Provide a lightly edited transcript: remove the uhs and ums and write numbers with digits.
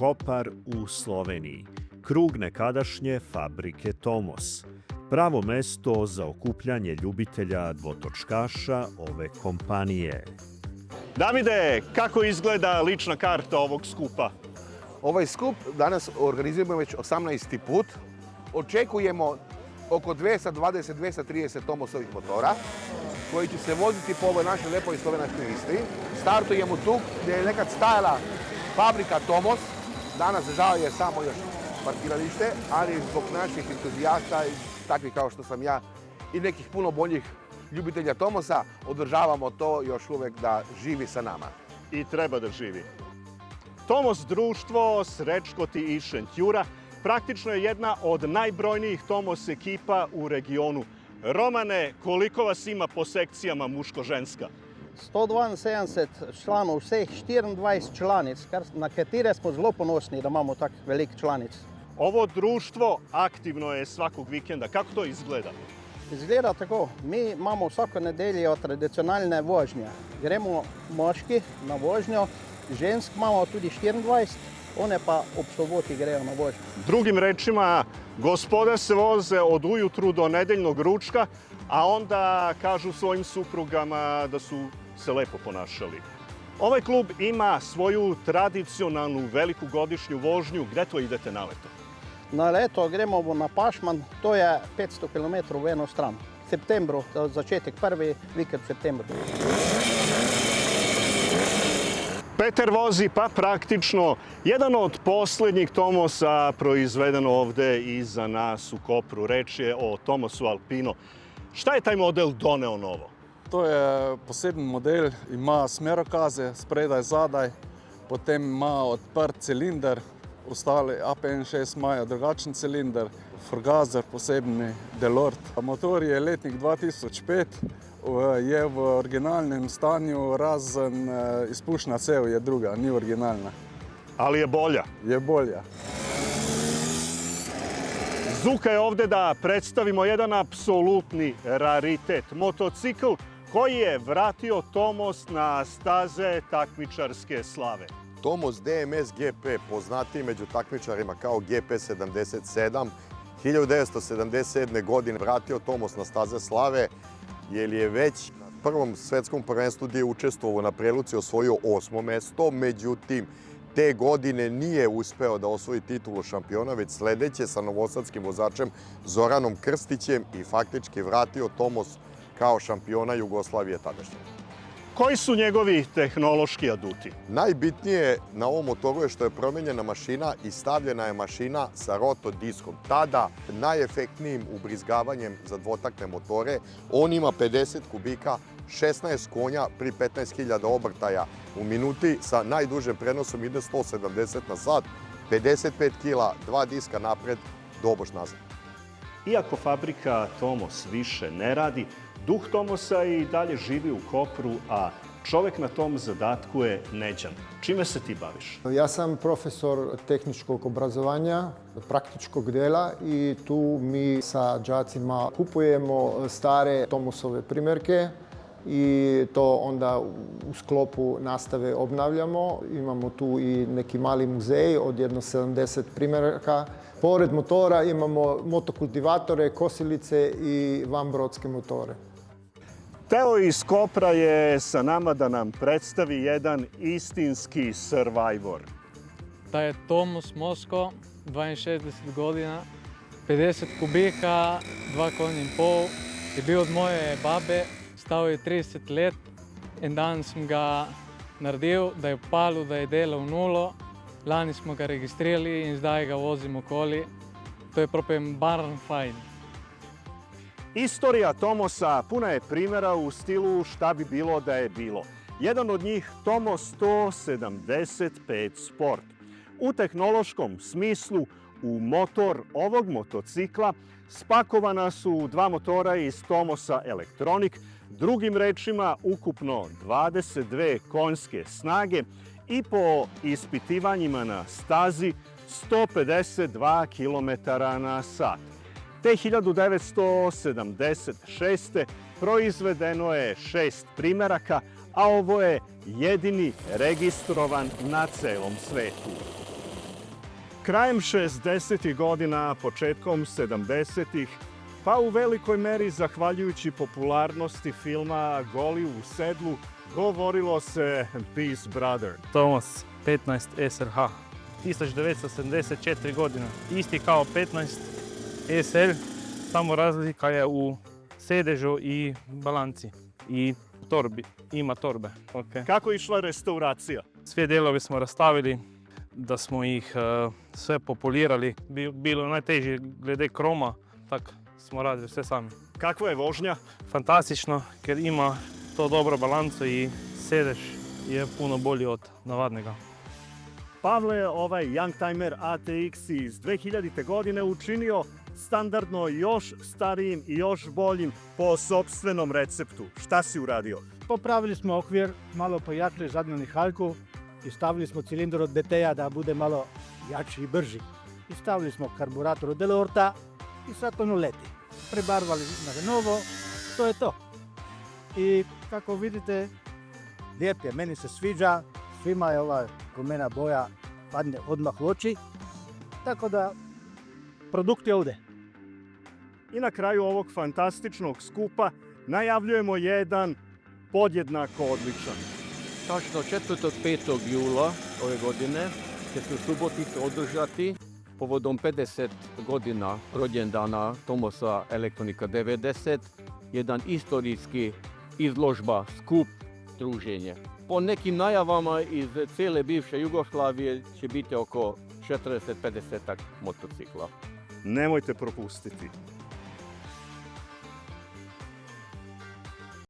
Kopar u Sloveniji, krug nekadašnje fabrike Tomos, pravo mesto za okupljanje ljubitelja dvotočkaša ove kompanije. Davide, kako izgleda lična karta ovog skupa? Ovaj skup danas organizujemo već 18. put. Očekujemo oko 220-230 Tomosovih motora koji će se voziti po ovoj našoj lepoj slovenačkoj Istri. Startujemo tu gdje je nekad stajala fabrika Tomos. Danas žao je samo još parkiralište, ali zbog naših entuzijasta, takvih kao što sam ja i nekih puno boljih ljubitelja Tomosa, održavamo to još uvek da živi sa nama. I treba da živi. Tomos društvo Srečkoti i Šentjura praktično je jedna od najbrojnijih Tomos ekipa u regionu. Romane, koliko vas ima po sekcijama muško-ženska? 172 članov, vseh 24 članic, na katere smo zelo ponosni, da imamo tak velik članic. Ovo društvo aktivno je svakog vikenda. Kako to izgleda? Izgleda tako. Mi imamo vsako nedeljo tradicionalne vožnje. Gremo moški na vožnjo, žensk imamo tudi 24, one pa ob soboti grejo na vožnju. Drugim rečima, gospoda se voze od ujutru do nedeljnog ručka, a onda kažu svojim suprugama da su se lepo ponašali. Ovaj klub ima svoju tradicionalnu veliku godišnju vožnju. Gde to idete na leto? Na leto gremo na Pašman, to je 500 km v eno stran. V septembru, začetek prvi vikend v septembru. Peter vozi pa praktično jedan od posljednjih Tomosa proizvedeno ovde iza nas u Kopru. Reč je o Tomosu Alpino. Šta je taj model doneo novo? To je poseben model, ima smerokaze spredaj, zadaj, potem ima odprt cilinder, ostali APN6 imajo drugačen cilinder, forgazer posebni, Delort. Motor je letnik 2005, je v originalnem stanju, razen izpušna cev je druga, ni originalna. Ali je bolja? Je bolja. Zuka je ovde da predstavimo jedan apsolutni raritet. Motocikl koji je vratio Tomos na staze takmičarske slave. Tomos DMS GP, poznatiji među takmičarima kao GP77, 1977. godine vratio Tomos na staze slave, jer je već na prvom svetskom prvenstvu gdje je učestvovao na Preluci osvojio 8. mesto, međutim, te godine nije uspeo da osvoji titulu šampiona, već sledeće sa novosadskim vozačem Zoranom Krstićem i faktički vratio Tomos kao šampiona Jugoslavije tadašnje. Koji su njegovi tehnološki aduti? Najbitnije na ovom motoru je što je promenjena mašina i stavljena je mašina sa rotodiskom. Tada najefektnijim ubrizgavanjem za dvotakne motore. On ima 50 kubika, 16 konja pri 15.000 obrtaja u minuti, sa najdužim prenosom ide 170 na sat, 55 kila, 2 diska napred, doboš nazad. Iako fabrika Tomos više ne radi, duh Tomosa i dalje živi u Kopru, a čovek na tom zadatku je Neđan. Čime se ti baviš? Ja sam profesor tehničkog obrazovanja, praktičkog dela i tu mi sa đacima kupujemo stare Tomosove primjerke i to onda u sklopu nastave obnavljamo. Imamo tu i neki mali muzej od jedno 70 primjeraka. Pored motora imamo motokultivatore, kosilice i vanbrodske motore. Teo iz Kopra je sa nama da nam predstavi jedan istinski survivor. Da je Tomos Mosko, 62 godina, 50 kubika, 2 konja in pol, je bil od moje babe, stal je 30 let. En dan sem ga naredil, da je palil, da je delal nulo. Lani smo ga registrirali in zdaj ga vozimo okoli. To je propem barn fajn. Istorija Tomosa puna je primjera u stilu šta bi bilo da je bilo. Jedan od njih Tomos 175 Sport. U tehnološkom smislu u motor ovog motocikla spakovana su dva motora iz Tomosa Electronic, drugim rečima ukupno 22 konjske snage i po ispitivanjima na stazi 152 km na sat. Te 1976. proizvedeno je 6 primeraka, a ovo je jedini registrovan na celom svetu. Krajem 60. godina, početkom 70. pa u velikoj meri zahvaljujući popularnosti filma Goli u sedlu, govorilo se Peace Brother. Tomos 15 SRH, 1974 godina, isti kao 15 SL, samo razlika je u sedežu i balanci i torbi, ima torbe. Okay. Kako je išla restauracija? Sve dijelove smo rastavili, da smo ih sve populirali. Bilo najteže glede kroma, tako smo radili sve sami. Kakva je vožnja? Fantastično, ker ima to dobro balanco i sedež je puno bolji od navadnega. Pavle, ovaj Youngtimer ATX iz 2000. godine učinio standardno još starijim i još boljim po sopstvenom receptu. Šta si uradio? Popravili smo okvir, malo pojačali zadnju nihaljku i stavili smo cilindar od BT-a da bude malo jači i brži. I stavili smo karburator od Delorta i sad ono leti. Prebarvali na novo, to je to. I kako vidite, lijep je, meni se sviđa, svima je ova rumena boja padne odmah u oči, tako da produkt je ovdje. I na kraju ovog fantastičnog skupa najavljujemo jedan podjednako odličan. Točno 4. 5. jula ove godine će se u Subotici održati povodom 50 godina rođendana Tomosa Elektronika 90, jedan historijski izložba, skup, druženje. Po nekim najavama iz cijele bivše Jugoslavije će biti oko 40-50 motocikla. Nemojte propustiti.